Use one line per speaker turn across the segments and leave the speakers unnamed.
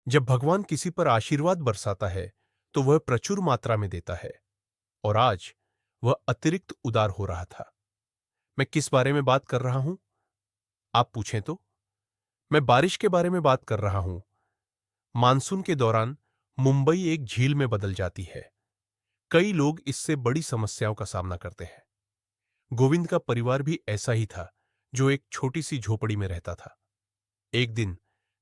जब भगवान किसी पर आशीर्वाद बरसाता है तो वह प्रचुर मात्रा में देता है। और आज वह अतिरिक्त उदार हो रहा था। मैं किस बारे में बात कर रहा हूं? आप पूछें तो मैं बारिश के बारे में बात कर रहा हूं। मानसून के दौरान मुंबई एक झील में बदल जाती है। कई लोग इससे बड़ी समस्याओं का सामना करते हैं। गोविंद का परिवार भी ऐसा ही था, जो एक छोटी सी झोपड़ी में रहता था। एक दिन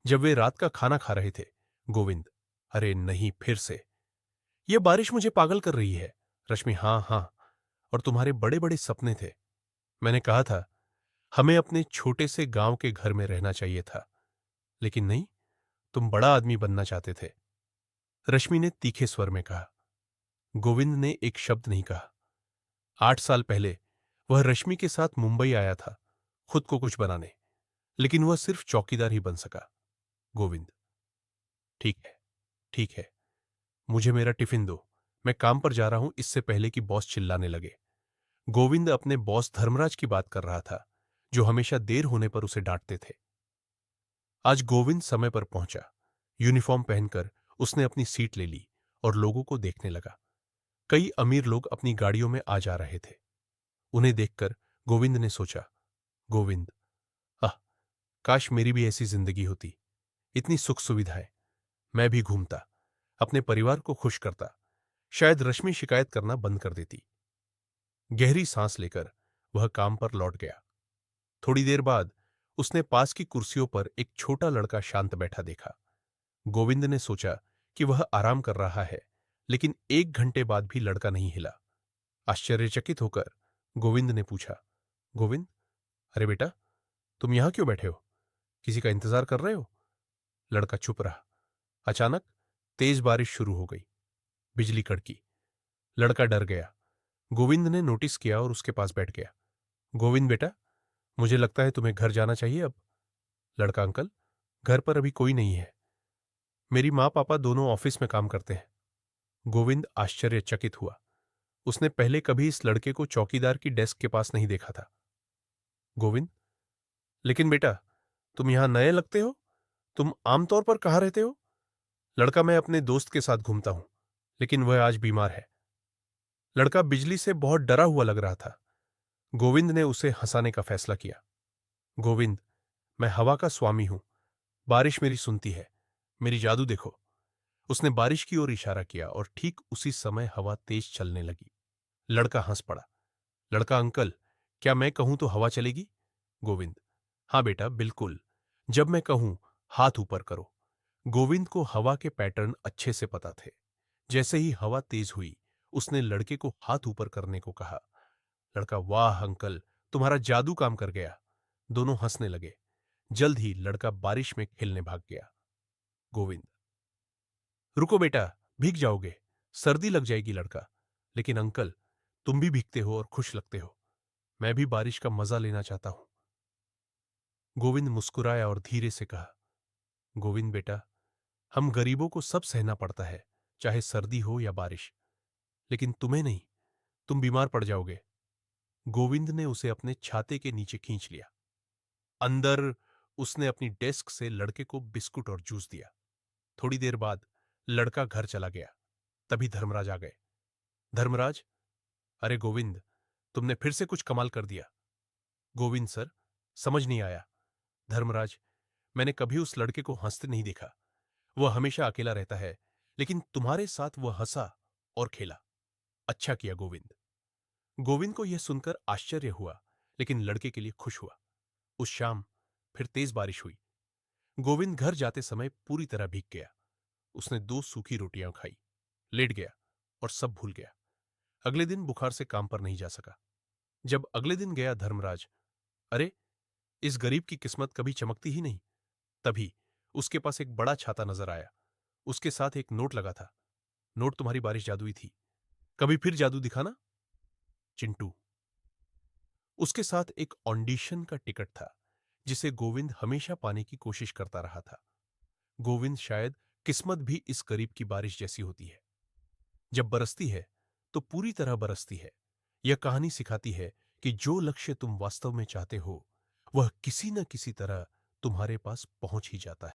जब वे रात का खाना खा रहे थे, गोविंद, अरे नहीं, फिर से यह बारिश मुझे पागल कर रही है। रश्मि, हां हां, और तुम्हारे बड़े बड़े सपने थे। मैंने कहा था हमें अपने छोटे से गांव के घर में रहना चाहिए था, लेकिन नहीं, तुम बड़ा आदमी बनना चाहते थे। रश्मि ने तीखे स्वर में कहा। गोविंद ने एक शब्द नहीं कहा। 8 साल पहले वह रश्मि के साथ मुंबई आया था, खुद को कुछ बनाने, लेकिन वह सिर्फ चौकीदार ही बन सका। गोविंद, ठीक है, ठीक है, मुझे मेरा टिफिन दो, मैं काम पर जा रहा हूं, इससे पहले कि बॉस चिल्लाने लगे। गोविंद अपने बॉस धर्मराज की बात कर रहा था, जो हमेशा देर होने पर उसे डांटते थे। आज गोविंद समय पर पहुंचा। यूनिफॉर्म पहनकर उसने अपनी सीट ले ली और लोगों को देखने लगा। कई अमीर लोग अपनी गाड़ियों में आ जा रहे थे। उन्हें देखकर गोविंद ने सोचा, गोविंद, आह, काश मेरी भी ऐसी जिंदगी होती, इतनी सुख सुविधाएं। मैं भी घूमता, अपने परिवार को खुश करता, शायद रश्मि शिकायत करना बंद कर देती। गहरी सांस लेकर वह काम पर लौट गया। थोड़ी देर बाद उसने पास की कुर्सियों पर एक छोटा लड़का शांत बैठा देखा। गोविंद ने सोचा कि वह आराम कर रहा है, लेकिन 1 घंटे बाद भी लड़का नहीं हिला। आश्चर्यचकित होकर गोविंद ने पूछा, गोविंद, अरे बेटा, तुम यहां क्यों बैठे हो? किसी का इंतजार कर रहे हो? लड़का चुप रहा। अचानक तेज बारिश शुरू हो गई। बिजली कड़की। लड़का डर गया। गोविंद ने नोटिस किया और उसके पास बैठ गया। गोविंद बेटा, मुझे लगता है तुम्हें घर जाना चाहिए अब। लड़का, अंकल, घर पर अभी कोई नहीं है। मेरी माँ पापा दोनों ऑफिस में काम करते हैं। गोविंद आश्चर्यचकित हुआ। उसने पहले कभी इस लड़के को चौकीदार की डेस्क के पास नहीं देखा था। गोविंद, लेकिन बेटा, तुम यहां नए लगते हो। तुम आमतौर पर कहाँ रहते हो? लड़का, मैं अपने दोस्त के साथ घूमता हूं, लेकिन वह आज बीमार है। लड़का बिजली से बहुत डरा हुआ लग रहा था। गोविंद ने उसे हंसाने का फैसला किया। गोविंद, मैं हवा का स्वामी हूं। बारिश मेरी सुनती है। मेरी जादू देखो। उसने बारिश की ओर इशारा किया और ठीक उसी समय हवा तेज चलने लगी। लड़का हंस पड़ा। लड़का, अंकल, क्या मैं कहूं तो हवा चलेगी? गोविंद, हां बेटा, बिल्कुल। जब मैं कहूं, हाथ ऊपर करो। गोविंद को हवा के पैटर्न अच्छे से पता थे। जैसे ही हवा तेज हुई, उसने लड़के को हाथ ऊपर करने को कहा। लड़का, वाह अंकल, तुम्हारा जादू काम कर गया। दोनों हंसने लगे। जल्द ही लड़का बारिश में खेलने भाग गया। गोविंद, रुको बेटा, भीग जाओगे, सर्दी लग जाएगी। लड़का, लेकिन अंकल, तुम भी भीगते हो और खुश लगते हो। मैं भी बारिश का मजा लेना चाहता हूं। गोविंद मुस्कुराया और धीरे से कहा, गोविंद बेटा, हम गरीबों को सब सहना पड़ता है, चाहे सर्दी हो या बारिश, लेकिन तुम्हें नहीं। तुम बीमार पड़ जाओगे। गोविंद ने उसे अपने छाते के नीचे खींच लिया। अंदर उसने अपनी डेस्क से लड़के को बिस्कुट और जूस दिया। थोड़ी देर बाद लड़का घर चला गया। तभी धर्मराज आ गए। धर्मराज, अरे गोविंद, तुमने फिर से कुछ कमाल कर दिया। गोविंद, सर, समझ नहीं आया। धर्मराज, मैंने कभी उस लड़के को हंसते नहीं देखा। वह हमेशा अकेला रहता है, लेकिन तुम्हारे साथ वह हंसा और खेला। अच्छा किया गोविंद। गोविंद को यह सुनकर आश्चर्य हुआ, लेकिन लड़के के लिए खुश हुआ। उस शाम फिर तेज बारिश हुई। गोविंद घर जाते समय पूरी तरह भीग गया। उसने 2 सूखी रोटियां खाई, लेट गया और सब भूल गया। अगले दिन बुखार से काम पर नहीं जा सका। जब अगले दिन गया धर्मराज, अरे, इस गरीब की किस्मत कभी चमकती ही नहीं। तभी उसके पास एक बड़ा छाता नजर आया। उसके साथ एक नोट लगा था। नोट, तुम्हारी बारिश जादुई थी, कभी फिर जादू दिखाना। चिंटू। उसके साथ एक ऑडिशन का टिकट था, जिसे गोविंद हमेशा पाने की कोशिश करता रहा था। गोविंद, शायद किस्मत भी इस गरीब की बारिश जैसी होती है। जब बरसती है तो पूरी तरह बरसती है। यह कहानी सिखाती है कि जो लक्ष्य तुम वास्तव में चाहते हो, वह किसी न किसी तरह तुम्हारे पास पहुंच ही जाता है।